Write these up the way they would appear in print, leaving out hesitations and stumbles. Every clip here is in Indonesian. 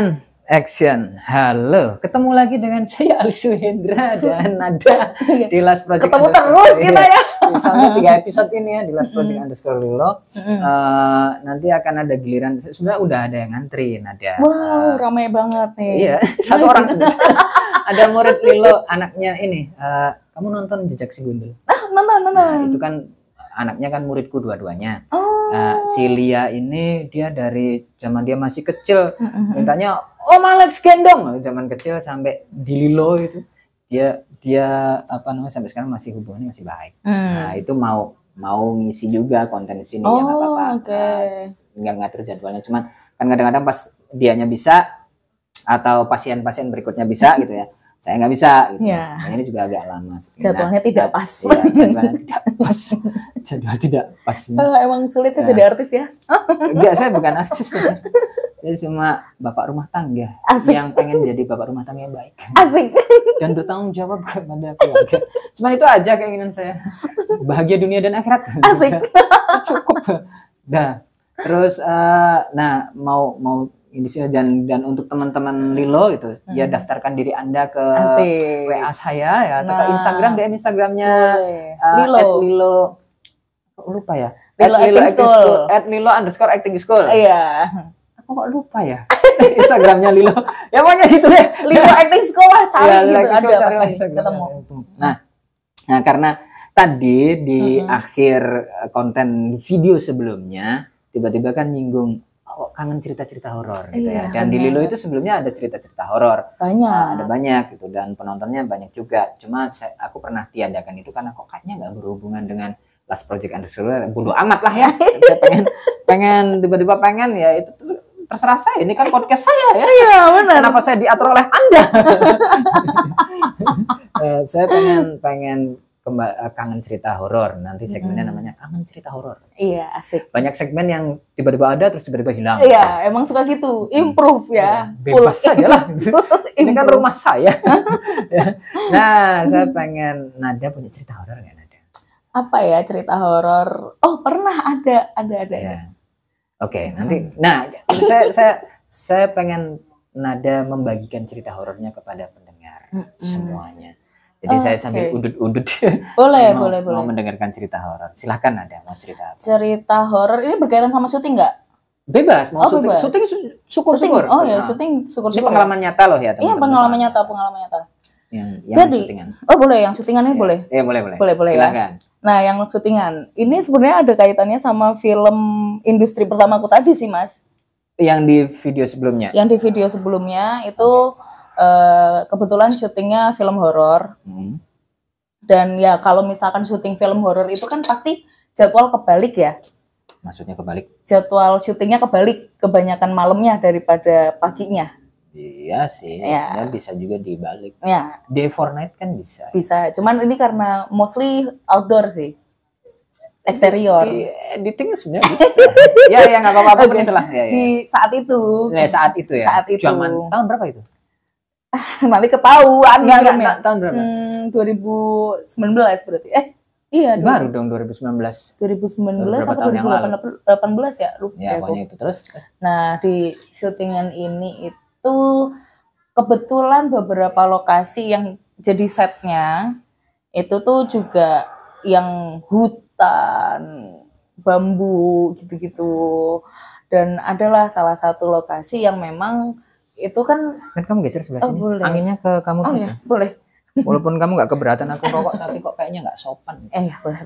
And action. Halo, ketemu lagi dengan saya Alex Hendra dan Nada di Last Project. Ketemu terus kita ya. Misalnya 3 episode ini ya di Last Project underscore Lilo. Nanti akan ada giliran. Sebenarnya udah ada yang ngantri, Nada. Wow, ramai banget nih. Iya, satu orang sebenarnya. Ada murid Lilo, anaknya ini. Kamu nonton Jejak Si Gundul? Nonton. Nah, itu kan anaknya kan muridku dua-duanya. Si Lia ini dia dari zaman dia masih kecil mintanya Om Alex gendong zaman kecil sampai di Lilo itu dia apa namanya sampai sekarang masih hubungannya masih baik. Nah itu mau ngisi juga konten di sini ya nggak apa-apa. Nggak ngatur jadwalnya, cuman kan kadang-kadang pas dianya bisa atau pasien-pasien berikutnya bisa gitu ya. Saya nggak bisa gitu. Nah, ini juga agak lama. Jadwalnya tidak pas. Iya, jadwalnya tidak pas. Jadwal tidak pas. Emang sulit sih jadi artis ya? Enggak, saya bukan artis. Saya cuma bapak rumah tangga. Asik. Yang pengen jadi bapak rumah tangga yang baik. Asik. Dan bertanggung jawab kepada keluarga. Cuman itu aja keinginan saya. Bahagia dunia dan akhirat. Asik. Cukup. Nah, terus nah mau ini sih dan untuk teman-teman Lilo gitu ya daftarkan diri Anda ke WA saya ya atau ke Instagram DM Instagramnya @Lilo lupa ya Lilo Acting School @Lilo_acting_school. Iya. Aku kok lupa ya Instagramnya Lilo ya pokoknya gitu deh. Lilo Acting School lah cari ya, gitu ada ketemu. Nah karena tadi di akhir konten video sebelumnya tiba-tiba kan nyinggung kangen cerita-cerita horor gitu ya. Dan di Lilo itu sebelumnya ada cerita-cerita horor. Ada banyak gitu dan penontonnya banyak juga. Cuma aku pernah tiadakan itu karena kok kayaknya nggak berhubungan dengan Last Project underscore. Bodoh amat lah ya. Saya pengen tiba-tiba pengen ya itu terserah saya. Ini kan podcast saya ya. Iya benar. Kenapa saya diatur oleh Anda? Saya pengen kangen cerita horor. Nanti segmennya namanya kangen cerita horor. Iya, asik. Banyak segmen yang tiba-tiba ada terus tiba-tiba hilang. Iya, emang suka gitu. Improve ya. Bebas saja lah. Ini kan rumah saya. Nah, saya pengen Nada punya cerita horor nggak Nada? Apa ya cerita horor? Oh, pernah ada. Ya. Oke, nanti. Nah, saya pengen Nada membagikan cerita horornya kepada pendengar semuanya. Jadi saya sambil udut-udut. Boleh. Mau mendengarkan cerita horor. Silahkan Nada mau cerita. Cerita horor ini berkaitan sama syuting nggak? Bebas, mau syuting. Syuting syukur-syukur. Oh ya, syuting syukur-syukur. Ini pengalaman nyata loh ya, teman-teman. Iya, pengalaman nyata. Yang jadi, syutingan. Oh boleh, yang syutingan ini boleh. Iya, boleh. Silakan. Ya. Nah, yang syutingan ini sebenarnya ada kaitannya sama film industri pertamaku tadi sih, Mas. Yang di video sebelumnya. Yang di video sebelumnya itu kebetulan syutingnya film horor. Dan ya kalau misalkan syuting film horor itu kan pasti jadwal kebalik ya. Maksudnya kebalik? Jadwal syutingnya kebalik, kebanyakan malamnya daripada paginya. Iya sih, sebenarnya bisa juga dibalik. Ya. Day for night kan bisa. Bisa, cuman ini karena mostly outdoor sih. Eksterior. Di editing sebenarnya bisa. Ya nggak apa-apa pun itulah. Ya. Di saat itu. Ya, saat itu ya. Saat itu. Tahun berapa itu? Nanti ketahuan. Enggak, tahun berapa? 2019 berarti. Iya. Baru dong 2019. 2019 atau 2018 ya? Lupa. Ya, pokoknya itu terus. Nah, di syutingan ini itu kebetulan beberapa lokasi yang jadi setnya itu tuh juga yang hutan, bambu gitu-gitu. Dan adalah salah satu lokasi yang memang itu kan kamu geser sebelah sini. Boleh. Anginnya ke kamu bisa. Ya, boleh. Walaupun kamu nggak keberatan aku rokok, tapi kok kayaknya nggak sopan. Ya, boleh.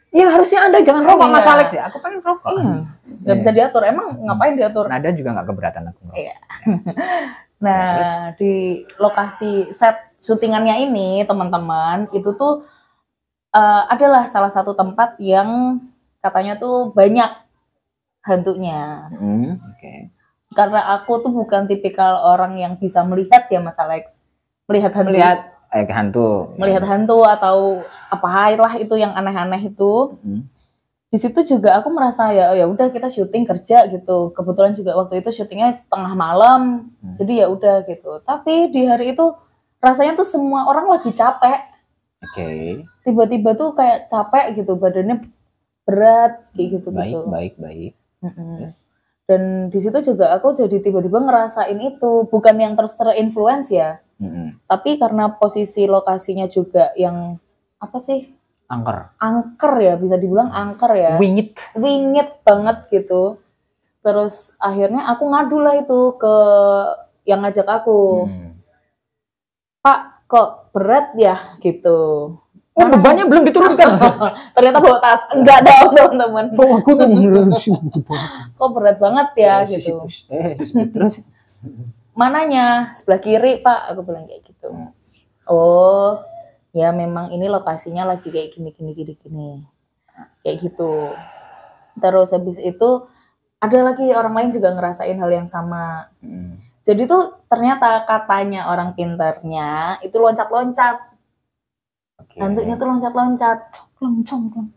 Ya harusnya Anda jangan rokok, Mas Alex ya. Aku pengen rokok. Nggak bisa diatur. Emang ngapain diatur? Nada juga nggak keberatan aku rokok. Iya. Nah, di lokasi set syutingannya ini, teman-teman, itu tuh adalah salah satu tempat yang katanya tuh banyak hantunya. Karena aku tuh bukan tipikal orang yang bisa melihat ya Mas Alex. Melihat hantu atau apa lah itu yang aneh-aneh itu. Di situ juga aku merasa ya udah kita syuting kerja gitu. Kebetulan juga waktu itu syutingnya tengah malam. Jadi ya udah gitu. Tapi di hari itu rasanya tuh semua orang lagi capek. Tiba-tiba tuh kayak capek gitu, badannya berat kayak gitu. Baik. Yes. Dan di situ juga aku jadi tiba-tiba ngerasain itu, bukan yang terinfluence ya, tapi karena posisi lokasinya juga yang apa sih? Angker ya, bisa dibilang angker ya. Wingit banget gitu. Terus akhirnya aku ngadu lah itu ke yang ngajak aku. Pak, kok berat ya gitu. Oh, bebannya belum diturunkan. Ternyata bawa tas. Enggak dong, teman-teman. Kok berat banget ya gitu. Terus mananya? Sebelah kiri, Pak. Aku bilang kayak gitu. Oh, ya memang ini lokasinya lagi kayak gini. Kayak gitu. Terus habis itu ada lagi orang lain juga ngerasain hal yang sama. Jadi tuh ternyata katanya orang pintarnya itu loncat-loncat. Hantunya tuh loncat-loncat, congklong.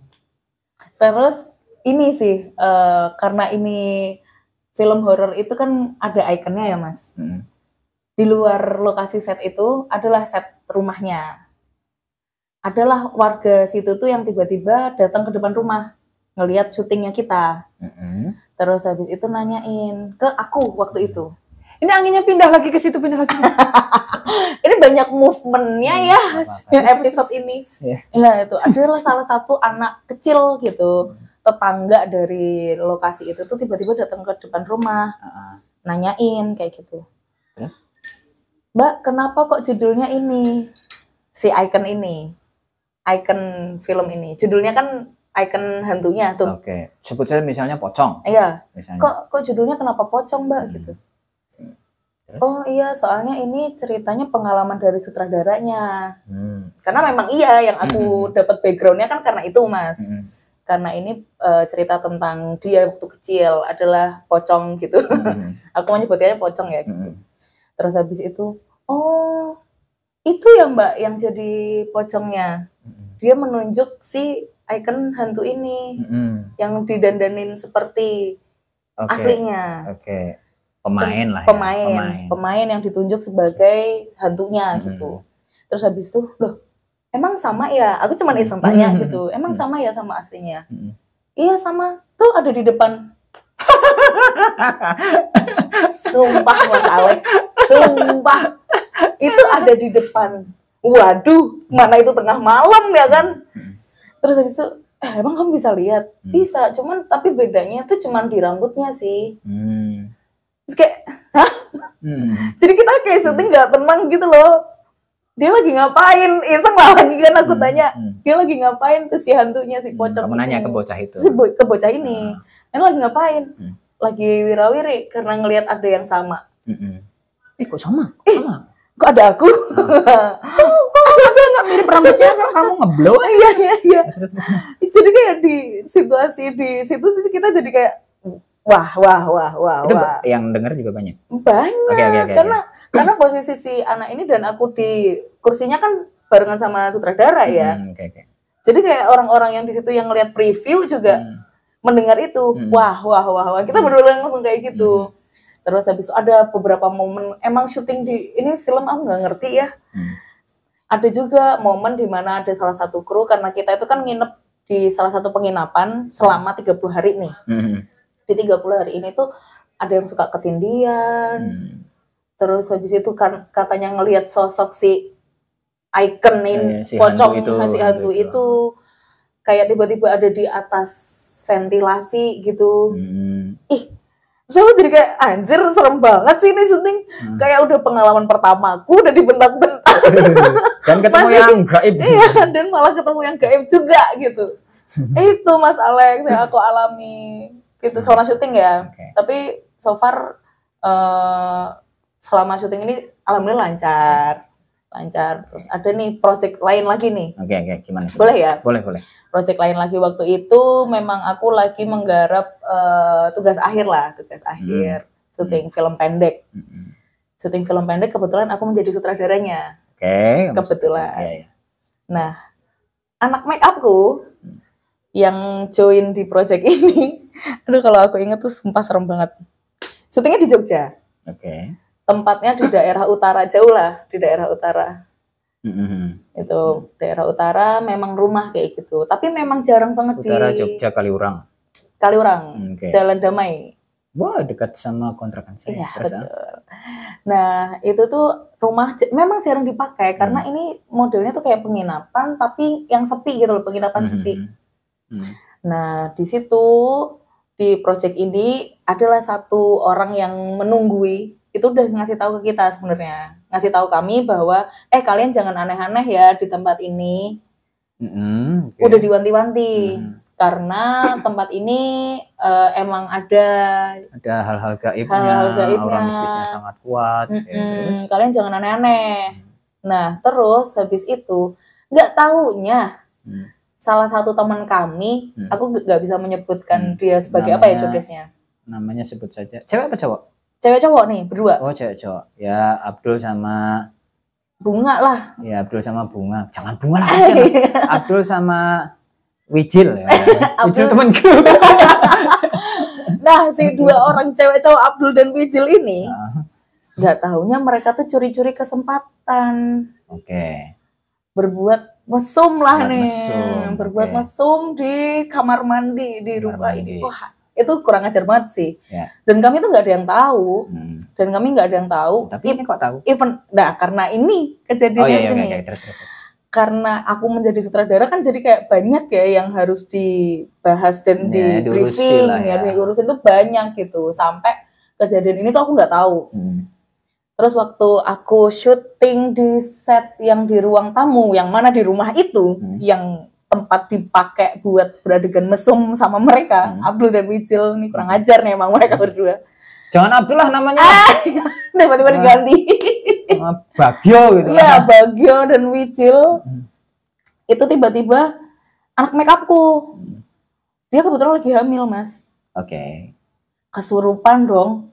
Terus ini sih, karena ini film horor itu kan ada ikonnya ya Mas. Di luar lokasi set itu adalah set rumahnya. Adalah warga situ tuh yang tiba-tiba datang ke depan rumah, ngelihat syutingnya kita. Terus habis itu nanyain ke aku waktu itu. Ini anginnya pindah lagi ke situ, pindah lagi. Ini banyak movementnya ya episode ini. Ya itu adalah salah satu anak kecil gitu, tetangga dari lokasi itu tuh tiba-tiba datang ke depan rumah, nanyain kayak gitu. Mbak, kenapa kok judulnya ini? Si icon ini, icon film ini, judulnya kan icon hantunya tuh. Oke, sebut saja misalnya pocong. Iya. Kok judulnya kenapa pocong Mbak gitu? Oh iya, soalnya ini ceritanya pengalaman dari sutradaranya. Karena memang iya yang aku dapat backgroundnya kan karena itu Mas. Karena ini cerita tentang dia waktu kecil adalah pocong gitu. Aku menyebutnya pocong ya gitu. Terus habis itu, oh itu ya Mbak yang jadi pocongnya. Dia menunjuk si ikon hantu ini yang didandanin seperti aslinya. Pemain lah ya. Pemain yang ditunjuk sebagai hantunya gitu. Terus habis itu, loh, emang sama ya? Aku cuma iseng tanya gitu. Emang sama ya sama aslinya? Iya sama. Tuh ada di depan. Sumpah Mas Alek. Sumpah. Itu ada di depan. Waduh, mana itu tengah malam ya kan? Terus habis itu, emang kamu bisa lihat? Bisa, cuman tapi bedanya tuh cuman di rambutnya sih. Terus kayak, hah? Jadi kita kayak syuting gak tenang gitu loh. Dia lagi ngapain? Iseng lah lagi kan aku tanya. Dia lagi ngapain tuh si hantunya, si pocong. Kamu nanya ke bocah itu? Ke bocah ini. Ini lagi ngapain? Lagi wirawiri karena ngelihat ada yang sama. Kok sama? Sama? Kok ada aku? Kok agak mirip rambutnya kan kamu ngeblow? Iya. Jadi kayak di situasi di situ kita jadi kayak wah. Itu yang denger juga banyak. Banyak. Karena posisi si anak ini dan aku di kursinya kan barengan sama sutradara ya. Jadi kayak orang-orang yang di situ yang ngelihat preview juga mendengar itu. Wah. Kita berulang langsung kayak gitu. Terus habis itu ada beberapa momen emang syuting di ini film aku nggak ngerti ya. Ada juga momen di mana ada salah satu kru karena kita itu kan nginep di salah satu penginapan selama 30 hari nih. Di 30 hari ini tuh ada yang suka ketindian. Terus habis itu kan katanya ngelihat sosok si ikonin si pocong hantu itu kayak tiba-tiba ada di atas ventilasi gitu. So jadi kayak anjir serem banget sih ini syuting. Kayak udah pengalaman pertamaku udah dibentak-bentak. Dan ketemu yang gaib. Iya, dan malah ketemu yang gaib juga gitu. Itu Mas Alex yang aku alami gitu selama syuting ya. Tapi so far selama syuting ini alhamdulillah lancar. Terus ada nih project lain lagi nih. Oke, gimana? Boleh ya? Boleh. Project lain lagi waktu itu memang aku lagi menggarap tugas akhir syuting film pendek. Syuting film pendek kebetulan aku menjadi sutradaranya. Kebetulan. Iya. Nah, anak make upku yang join di project ini, aduh kalau aku ingat tuh sumpah serem banget. Syutingnya di Jogja. Tempatnya di daerah utara, jauh lah di daerah utara. Itu daerah utara memang rumah kayak gitu. Tapi memang jarang banget utara Jogja Kaliurang. Jalan Damai. Wah, dekat sama kontrakan saya. Iya, Terus betul. Nah, itu tuh rumah memang jarang dipakai karena ini modelnya tuh kayak penginapan tapi yang sepi gitu loh, penginapan sepi. Nah, di situ di project ini adalah satu orang yang menunggui, itu udah ngasih tahu ke kita sebenarnya. Ngasih tahu kami bahwa kalian jangan aneh-aneh ya di tempat ini. Udah diwanti-wanti. Karena tempat ini emang ada hal-hal gaibnya, aura mistisnya sangat kuat. Terus kalian jangan aneh-aneh. Nah, terus habis itu nggak taunya salah satu teman kami, aku nggak bisa menyebutkan dia sebagai apa ya jobdesknya. Namanya sebut saja. Cewek apa cowok? Cewek cowok nih, berdua. Oh, cewek cowok. Ya, Abdul sama Bunga lah. Ya, Abdul sama Bunga. Jangan Bunga lah. Abdul sama Wijil ya. Wijil temanku. Nah, si dua orang cewek cowok Abdul dan Wijil ini nggak taunya mereka tuh curi-curi kesempatan. Berbuat mesum lah nih. Berbuat mesum di kamar mandi di rumah ini. Wah, itu kurang ajar banget sih. Dan kami tuh nggak ada yang tahu. Dan kami nggak ada yang tahu. Tapi ini kok tahu? Karena ini kejadiannya di sini. Karena aku menjadi sutradara kan jadi kayak banyak ya yang harus dibahas dan di briefing ya, diurusin tuh banyak gitu. Sampai kejadian ini tuh aku nggak tahu. Terus waktu aku syuting di set yang di ruang tamu, yang mana di rumah itu, yang tempat dipakai buat beradegan mesum sama mereka, Abdul dan Wijil, ini kurang ajar nih emang mereka berdua. Jangan Abdul lah namanya. Tiba-tiba diganti. Bagio gitu. Iya, Bagio dan Wijil. Itu tiba-tiba anak makeupku. Dia kebetulan lagi hamil, Mas. Kesurupan dong.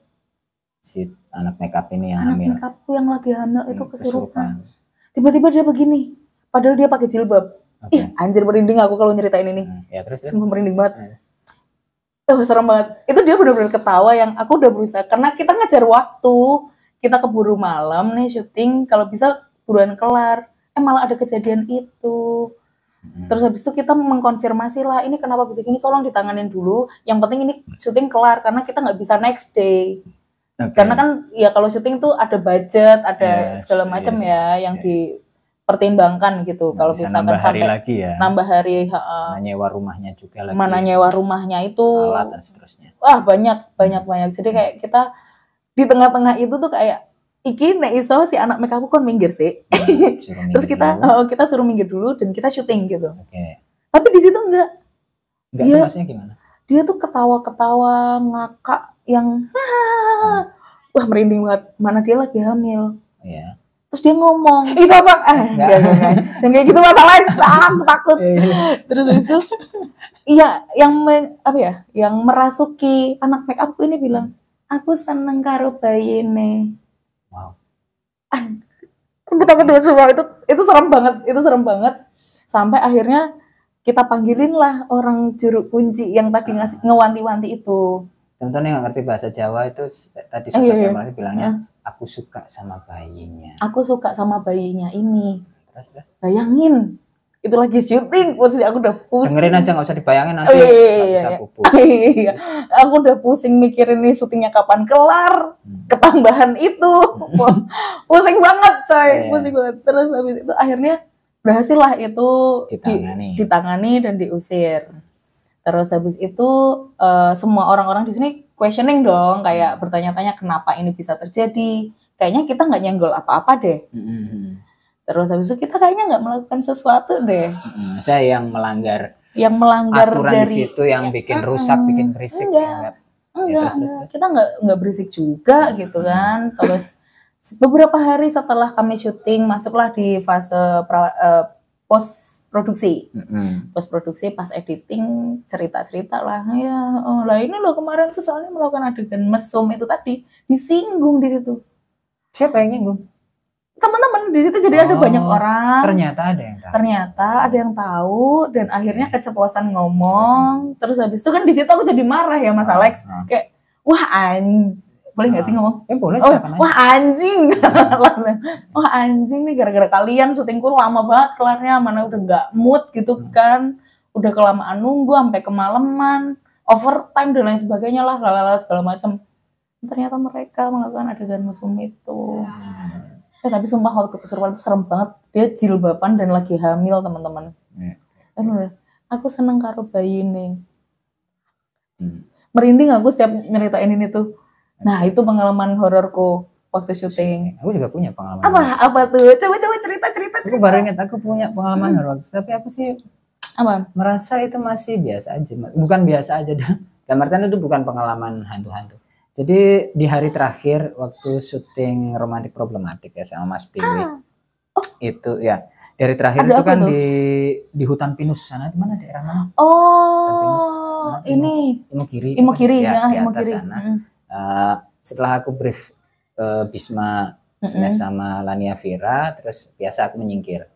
Si anak makeup ini yang hamil. Anak makeupku yang lagi hamil itu kesurupan. Tiba-tiba dia begini. Padahal dia pakai jilbab. Ih, anjir merinding aku kalau nyeritain ini. Terus. Sungguh merinding banget. Serem banget. Itu dia benar-benar ketawa yang aku udah berusaha. Karena kita ngejar waktu. Kita keburu malam nih syuting. Kalau bisa buruan kelar. Malah ada kejadian itu. Terus habis itu kita mengkonfirmasi lah. Ini kenapa bisa gini? Tolong ditanganin dulu. Yang penting ini syuting kelar. Karena kita nggak bisa next day. Karena kan ya kalau syuting tuh ada budget. Ada segala macam yang dipertimbangkan gitu. Kalau misalkan sampai lagi ya. Nambah hari. Mana nyewa rumahnya juga lagi. Mana nyewa rumahnya itu. Alat dan seterusnya. Wah banyak. Jadi kayak kita di tengah-tengah itu tuh kayak iki nek iso si anak makeup kon minggir sih. Terus kita suruh minggir dulu dan kita syuting gitu. Tapi di situ enggak. Dia maksudnya gimana? Dia tuh ketawa-ketawa ngakak yang wah merinding banget. Mana dia lagi hamil. Terus dia ngomong, "Itu apa?" Jangan kayak gitu masalahnya, aku takut. Terus itu yang merasuki anak makeupku ini bilang, "Aku seneng karo bayine." Wow. Kita kedua semua itu serem banget. Sampai akhirnya kita panggilin lah orang juru kunci yang tadi ngewanti-wanti itu. Teman-teman yang nggak ngerti bahasa Jawa itu tadi sosoknya malah bilangnya, aku suka sama bayinya. Aku suka sama bayinya ini. Terus? Bayangin. Itu lagi syuting, posisi aku udah pusing. Dengerin aja, nggak usah dibayangin nanti bisa pupuk. Aku udah pusing mikirin nih syutingnya kapan kelar. Ketambahan itu, pusing banget coy, pusing banget. Terus habis itu akhirnya berhasil lah itu ditangani dan diusir. Terus habis itu semua orang-orang di sini questioning dong, kayak bertanya-tanya kenapa ini bisa terjadi. Kayaknya kita nggak nyenggol apa-apa deh. Terus habis itu kita kayaknya nggak melakukan sesuatu deh. Saya yang melanggar aturan dari di situ yang bikin rusak, bikin berisik. Enggak. Kita nggak berisik juga gitu kan. Terus beberapa hari setelah kami syuting masuklah di fase post produksi. Post produksi pas editing cerita-cerita lah ya. Lah ini loh kemarin tuh soalnya melakukan adegan mesum itu tadi disinggung di situ. Siapa yang nyinggung? Teman-teman di situ jadi ada banyak orang. Ternyata ada yang tahu dan akhirnya keceplosan ngomong. Terus habis itu kan di situ aku jadi marah ya Mas Alex. Kayak boleh nggak sih ngomong? Boleh. Wah anjing. Langsung. Wah anjing nih gara-gara kalian syutingku lama banget kelarnya, mana udah nggak mood gitu kan. Udah kelamaan nunggu sampai kemalaman. overtime dan lain sebagainya lah, lalala segala macam. Ternyata mereka melakukan adegan mesum itu. Tapi sumpah waktu kesurupan itu serem banget. Dia jilbaban dan lagi hamil, teman-teman. Aku seneng karo bayi ini. Merinding aku setiap nyeritain ini tuh. Nah, itu pengalaman hororku waktu syuting. Aku juga punya pengalaman. Apa tuh? Coba cerita. Aku baru ingat aku punya pengalaman horor, tapi aku sih merasa itu masih biasa aja. Bukan biasa aja dah. Dan artian itu bukan pengalaman hantu-hantu. Jadi di hari terakhir waktu syuting Romantic Problematic ya sama Mas Piwi. Itu ya. Dari terakhir itu kan di hutan pinus sana, di mana daerah mana? Oh, ini Imogiri ya, di atas sana. Setelah aku brief Bisma sama Lania Vira, terus biasa aku menyingkir.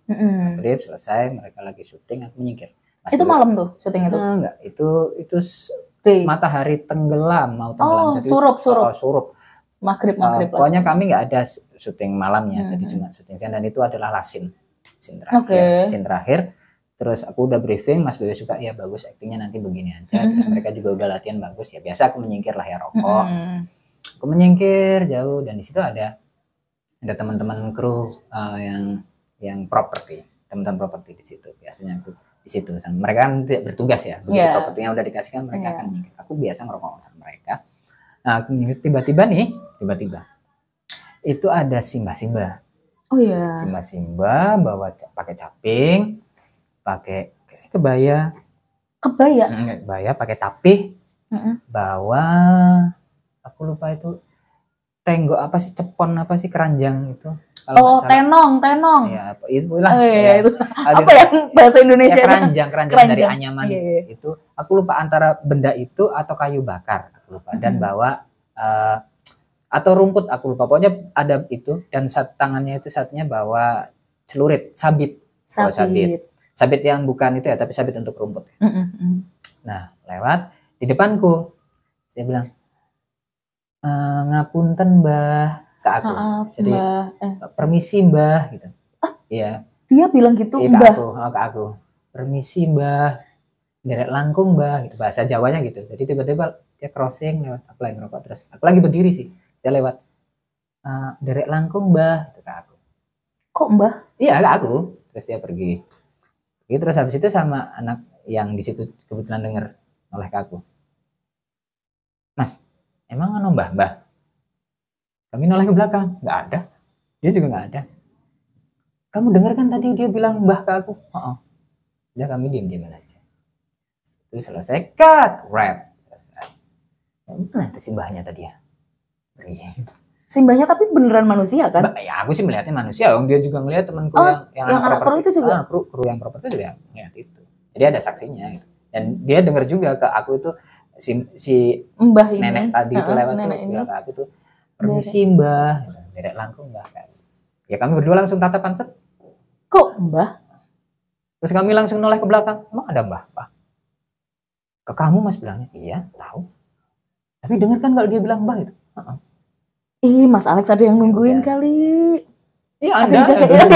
Brief selesai, mereka lagi syuting, aku menyingkir. Itu malam tuh syuting itu? Enggak, itu matahari tenggelam, mau tenggelam. Jadi, surup. Maghrib. Pokoknya kami nggak ada syuting malamnya, jadi cuma syuting siang, dan itu adalah last scene terakhir. Scene terakhir. Terus aku udah briefing, Mas Bewe suka, ya bagus aktingnya nanti begini aja. Terus mereka juga udah latihan bagus, ya biasa aku menyingkir lah ya rokok. Aku menyingkir jauh, dan di situ ada teman-teman kru yang properti, teman-teman properti di situ. Biasanya aku di situ, mereka kan tidak bertugas ya, begitu propertinya udah dikasihkan mereka akan menyingkir. Aku biasa ngerokok sama mereka. Nah, aku menyingkir, tiba-tiba itu ada Simba. Oh iya. Simba bawa pakai caping, pakai kebaya, pakai tapih, bawa aku lupa itu tenggok apa sih, cepon apa sih, keranjang itu. Tenong. Ya, itulah. Itu. Apa yang bahasa Indonesia? Ya, keranjang dari anyaman itu. Aku lupa antara benda itu atau kayu bakar, aku lupa. Dan bawa atau rumput, aku lupa. Pokoknya ada itu, dan tangannya itu satunya bawa celurit, sabit. Sabit yang bukan itu ya, tapi sabit untuk rumput. Nah, lewat di depanku, saya bilang, ngapunten Mbah, ke aku. Jadi permisi Mbah gitu. Iya. Dia bilang gitu, Mbah. Ke aku. Permisi Mbah. Derek langkung Mbah gitu, bahasa Jawanya gitu. Jadi tiba-tiba dia crossing lewat, aku lagi ngerokok, terus aku lagi berdiri sih. Dia lewat. Derek langkung Mbah gitu, ke aku. Kok Mbah? Iya, ke aku. Terus dia pergi. Terus habis itu sama anak yang di situ kebetulan denger oleh ke aku. Mas, emang anu Mbah? Kami noleh ke belakang, nggak ada. Dia juga nggak ada. Kamu dengar kan tadi dia bilang Mbah ke aku? Udah, kami diam-diaman aja. Itu selesai, cut, red. Selesai. Mana itu Simbahnya tadi ya? Simbahnya tapi beneran manusia kan? Ya aku sih melihatnya manusia. Dia juga ngelihat temanku yang anak kru itu juga. Kru yang properti juga ngeliat itu. Jadi ada saksinya. Gitu. Dan dia dengar juga ke aku itu si Mbah nenek ini. tadi itu lewat tuh bilang ke aku tuh, permisi Mbah, derek langkung Mbah. Ya kami berdua langsung tatapan set. Kok Mbah? Terus kami langsung noleh ke belakang. Emang ada Mbah Pak? Ke kamu Mas bilangnya. Iya tahu. Tapi dengar kan kalau dia bilang Mbah itu. Mas Alex ada yang nungguin kali. Iya ada yang jagain.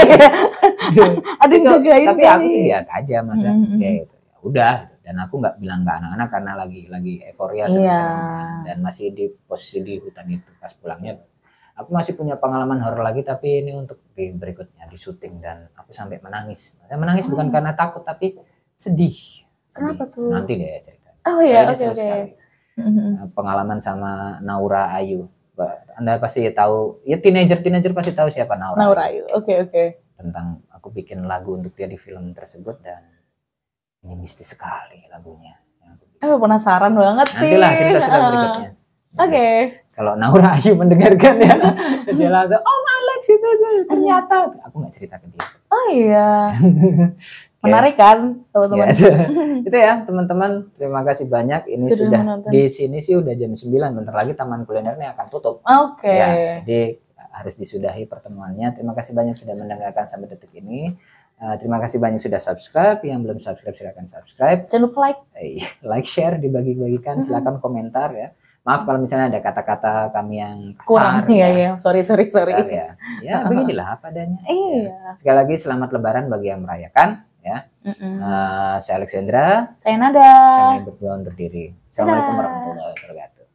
Ada yang jagain. Tapi aku sih biasa aja masa kayak gitu. Ya udah. Dan aku nggak bilang ke anak-anak karena lagi euforia senang-senang dan masih di posisi di hutan itu. Pas pulangnya aku masih punya pengalaman horor lagi, tapi ini untuk di berikutnya di syuting, dan aku sampai menangis. Saya menangis bukan karena takut tapi sedih. Kenapa tuh? Nanti deh cerita. Oh iya, oke. Pengalaman sama Naura Ayu. Anda pasti tahu, ya teenager pasti tahu siapa Naura Ayu. Oke. Tentang aku bikin lagu untuk dia di film tersebut, dan ini mistis sekali lagunya. Penasaran banget sih. Nantilah cerita berikutnya. Oke. Kalau Naura Ayu mendengarkan ya, dia langsung, Alex itu aja ternyata. Aku nggak cerita ke dia. Oh iya. Menarik kan teman-teman. Itu ya teman-teman, terima kasih banyak. Ini sudah di sini sih udah jam 9, bentar lagi Taman Kulinernya akan tutup. Oke. Ya, jadi harus disudahi pertemuannya. Terima kasih banyak sudah mendengarkan sampai detik ini. Terima kasih banyak sudah subscribe. Yang belum subscribe silakan subscribe. Jangan lupa like, share, dibagi-bagikan. Silakan komentar ya. Maaf kalau misalnya ada kata-kata kami yang kasar. Kurang, ya. Sorry. Kasar, ya beginilah apa adanya. Iya. Sekali lagi selamat Lebaran bagi yang merayakan. ya. Saya Alexandra. Saya Nada. Kami berdua undur diri. Assalamualaikum warahmatullahi wabarakatuh.